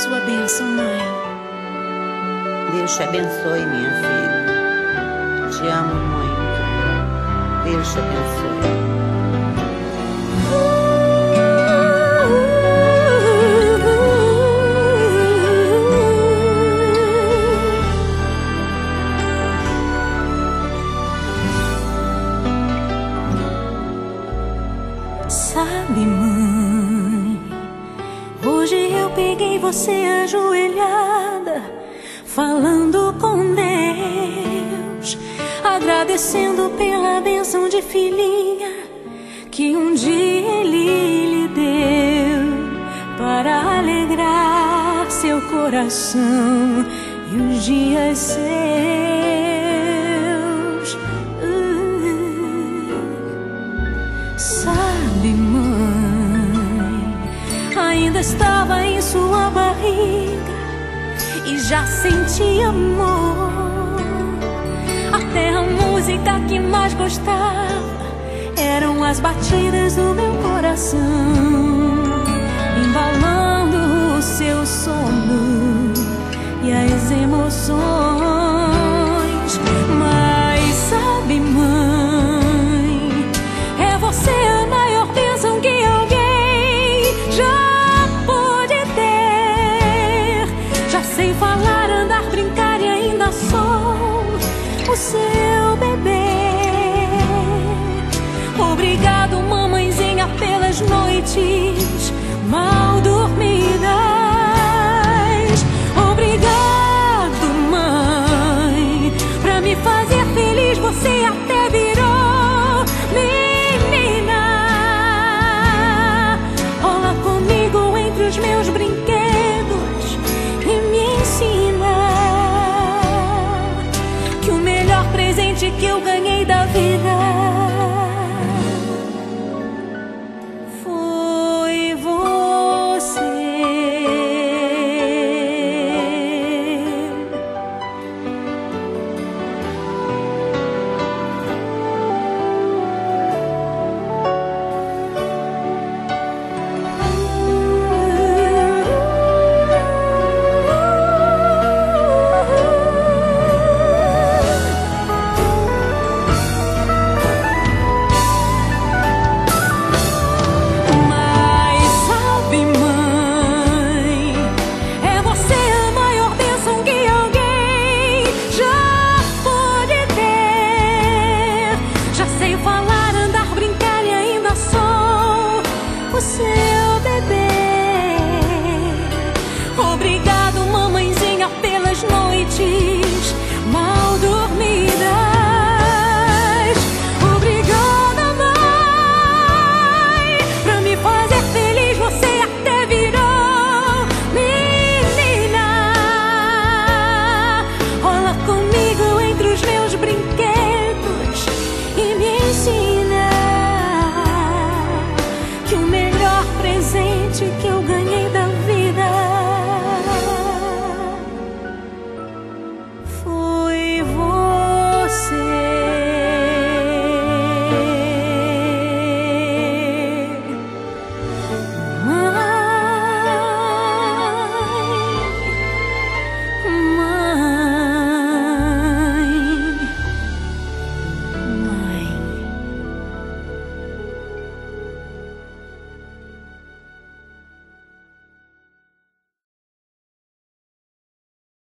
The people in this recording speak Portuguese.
Sua bênção, mãe. Deus te abençoe, minha filha. Te amo muito. Deus te abençoe. Sabe, mãe, hoje eu peguei você ajoelhada, falando com Deus, agradecendo pela bênção de filhinha que um dia Ele lhe deu, para alegrar seu coração e os dias seus. Sabe, mãe, ainda estava em sua barriga e já sentia amor. Até a música que mais gostava eram as batidas do meu coração, embalando o seu sono e as emoções. Mas sabe, mãe, é você a maior bênção que alguém já pôde ter. Já sei falar, andar, brincar e ainda sou o seu bebê. Obrigado, mamãezinha, pelas noites mal dormidas. Obrigado, mãe, pra me fazer feliz. Você até virou menina. Rola comigo entre os meus brinquedos e me ensina que o melhor presente que eu ganhei da vida foi você. O seu bebê. Obrigado, mamãezinha, pelas noites mal dormidas. Obrigada, mãe, pra me fazer feliz. Você até virou menina. Rola comigo entre os meus brinquedos e me ensina que o melhor presente que